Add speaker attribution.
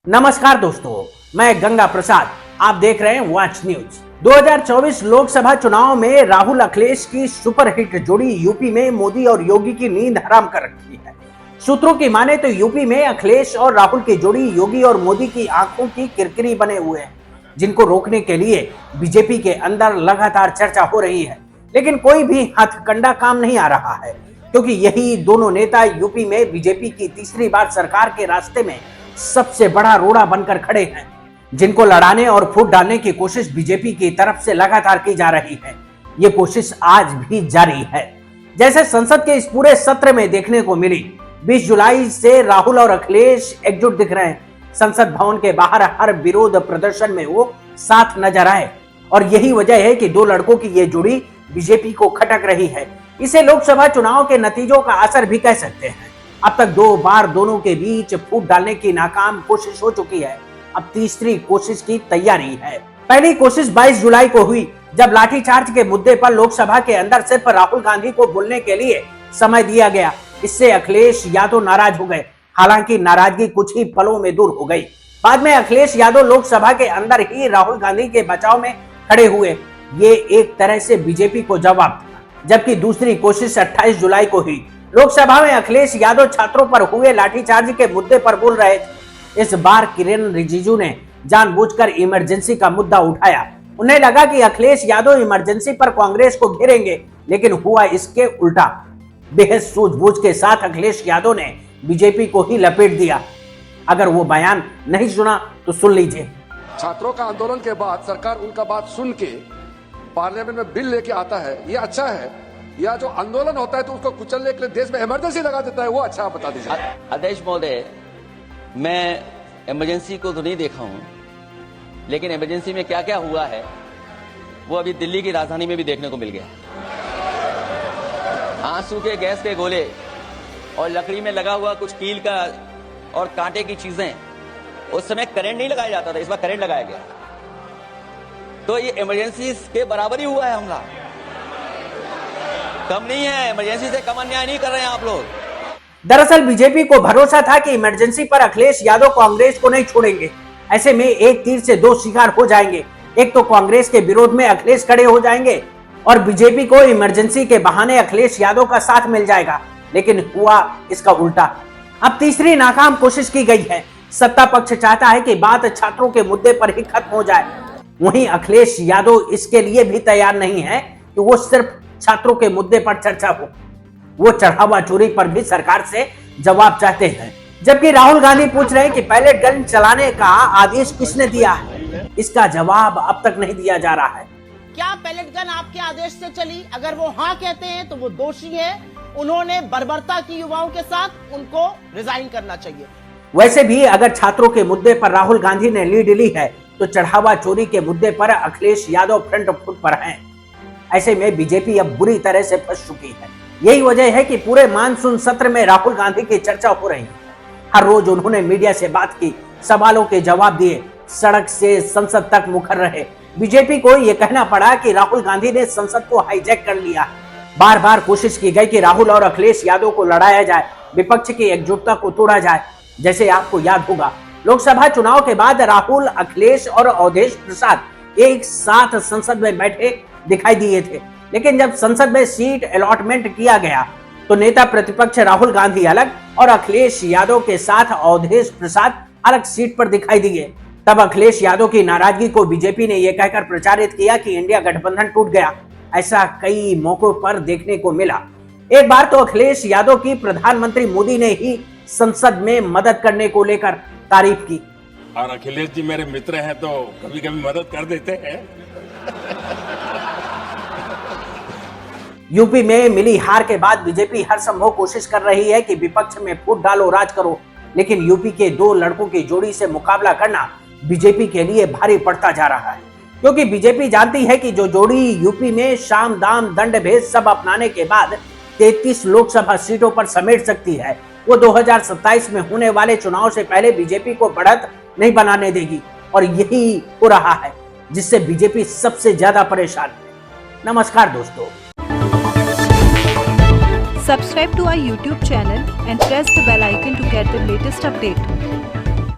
Speaker 1: नमस्कार दोस्तों, मैं गंगा प्रसाद। आप देख रहे हैं वॉच न्यूज। 2024 लोकसभा चुनाव में राहुल अखिलेश की सुपरहिट जोड़ी यूपी में मोदी और योगी की नींद हराम कर रखी है। सूत्रों की माने तो यूपी में अखिलेश और राहुल की जोड़ी योगी और मोदी की आंखों की किरकिरी बने हुए हैं, जिनको रोकने के लिए बीजेपी के अंदर लगातार चर्चा हो रही है। लेकिन कोई भी हथकंडा काम नहीं आ रहा है, क्योंकि यही दोनों नेता यूपी में बीजेपी की तीसरी बार सरकार के रास्ते में सबसे बड़ा रोड़ा बनकर खड़े हैं, जिनको लड़ाने और फूट डालने की कोशिश बीजेपी की तरफ से लगातार की जा रही है। ये कोशिश आज भी जारी है। जैसे संसद के इस पूरे सत्र में देखने को मिली, 20 जुलाई से राहुल और अखिलेश एकजुट दिख रहे हैं। संसद भवन के बाहर हर विरोध प्रदर्शन में वो साथ नजर आए, और यही वजह है कि दो लड़कों की ये जोड़ी बीजेपी को खटक रही है। इसे लोकसभा चुनाव के नतीजों का असर भी कह सकते हैं। अब तक 2 बार दोनों के बीच फूट डालने की नाकाम कोशिश हो चुकी है। अब तीसरी कोशिश की तैयारी है। पहली कोशिश 22 जुलाई को हुई, जब लाठीचार्ज के मुद्दे पर लोकसभा के अंदर सिर्फ राहुल गांधी को बोलने के लिए समय दिया गया। इससे अखिलेश यादव नाराज हो गए। हालांकि नाराजगी कुछ ही पलों में दूर हो गई। बाद में अखिलेश यादव लोकसभा के अंदर ही राहुल गांधी के बचाव में खड़े हुए। ये एक तरह से बीजेपी को जवाब था। जबकि दूसरी कोशिश 28 जुलाई को हुई। लोकसभा में अखिलेश यादव छात्रों पर हुए लाठीचार्ज के मुद्दे पर बोल रहे थे। इस बार किरेन रिजिजू ने जानबूझकर इमरजेंसी का मुद्दा उठाया। उन्हें लगा कि अखिलेश यादव इमरजेंसी पर कांग्रेस को घेरेंगे, लेकिन हुआ इसके उल्टा। बेहद सूझबूझ के साथ अखिलेश यादव ने बीजेपी को ही लपेट दिया। अगर वो बयान नहीं सुना तो सुन लीजिए।
Speaker 2: छात्रों का आंदोलन के बाद सरकार उनका बात सुन के पार्लियामेंट में बिल लेके आता है, ये अच्छा है, या जो आंदोलन होता है तो उसको कुचलने के लिए देश में इमरजेंसी लगा देता है, वो अच्छा आप बता दीजिए।
Speaker 3: अध्यक्ष महोदय, मैं इमरजेंसी को तो नहीं देखा हूं, लेकिन इमरजेंसी में क्या क्या हुआ है वो अभी दिल्ली की राजधानी में भी देखने को मिल गया। आंसू के गैस के गोले और लकड़ी में लगा हुआ कुछ कील का और कांटे की चीजें, उस समय करंट नहीं लगाया जाता था, इस बार करंट लगाया गया। तो ये इमरजेंसी के बराबर ही हुआ है हमला, कम नहीं है। इमरजेंसी से कम अन्याय नहीं कर रहे हैं आप लोग।
Speaker 1: दरअसल बीजेपी को भरोसा था कि इमरजेंसी पर अखिलेश यादव कांग्रेस को नहीं छोड़ेंगे। ऐसे में एक तीर से 2 शिकार हो जाएंगे। एक तो कांग्रेस के विरोध में अखिलेश खड़े हो जाएंगे, और बीजेपी को इमरजेंसी के बहाने अखिलेश यादव का साथ मिल जाएगा। लेकिन हुआ इसका उल्टा। अब तीसरी नाकाम कोशिश की गई है। सत्ता पक्ष चाहता है कि बात छात्रों के मुद्दे पर ही खत्म हो जाए। वहीं अखिलेश यादव इसके लिए भी तैयार नहीं है कि वो सिर्फ छात्रों के मुद्दे पर चर्चा हो। वो चढ़ावा चोरी पर भी सरकार से जवाब चाहते हैं। जबकि राहुल गांधी पूछ रहे हैं कि पैलेट गन चलाने का आदेश किसने दिया है। इसका जवाब अब तक नहीं दिया जा रहा है।
Speaker 4: क्या पैलेट गन आपके आदेश से चली? अगर वो हाँ कहते हैं तो वो दोषी है। उन्होंने बर्बरता की युवाओं के साथ, उनको रिजाइन करना चाहिए।
Speaker 1: वैसे भी अगर छात्रों के मुद्दे पर राहुल गांधी ने लीड ली है, तो चढ़ावा चोरी के मुद्दे पर अखिलेश यादव फ्रंट फुट पर हैं। ऐसे में बीजेपी अब बुरी तरह से फंस चुकी है। यही वजह है कि पूरे मानसून सत्र में राहुल गांधी की चर्चा हो रही है। हर रोज उन्होंने मीडिया से बात की, सवालों के जवाब दिए, सड़क से संसद तक मुखर रहे। बीजेपी को यह कहना पड़ा कि राहुल गांधी ने संसद को हाईजैक कर लिया। बार बार कोशिश की गई कि राहुल और अखिलेश यादव को लड़ाया जाए, विपक्ष की एकजुटता को तोड़ा जाए। जैसे आपको याद होगा, लोकसभा चुनाव के बाद राहुल, अखिलेश और अवधेश प्रसाद एक साथ संसद में बैठे दिखाई दिए थे। लेकिन जब संसद में सीट अलॉटमेंट किया गया, तो नेता प्रतिपक्ष राहुल गांधी अलग और अखिलेश यादव के साथ अवधेश प्रसाद अलग सीट पर दिखाई दिए। तब अखिलेश यादव की नाराजगी को बीजेपी ने यह कहकर प्रचारित किया कि इंडिया गठबंधन टूट गया। ऐसा कई मौकों पर देखने को मिला। एक बार तो अखिलेश यादव की प्रधानमंत्री मोदी ने ही संसद में मदद करने को लेकर तारीफ की।
Speaker 5: और अखिलेश जी मेरे मित्र हैं, तो कभी कभी मदद कर देते हैं।
Speaker 1: यूपी में मिली हार के बाद बीजेपी हर संभव कोशिश कर रही है कि विपक्ष में फूट डालो, राज करो। लेकिन यूपी के 2 लड़कों की जोड़ी से मुकाबला करना बीजेपी के लिए भारी पड़ता जा रहा है, क्योंकि बीजेपी जानती है कि जो जोड़ी यूपी में साम दाम दंड भेद सब अपनाने के बाद 33 लोकसभा सीटों पर समेट सकती है, वो 2027 में होने वाले चुनाव से पहले बीजेपी को बढ़त नहीं बनाने देगी। और यही हो रहा है जिससे बीजेपी सबसे ज्यादा परेशान है। नमस्कार दोस्तों।
Speaker 6: Subscribe to our YouTube channel and press the bell icon to get the latest updates.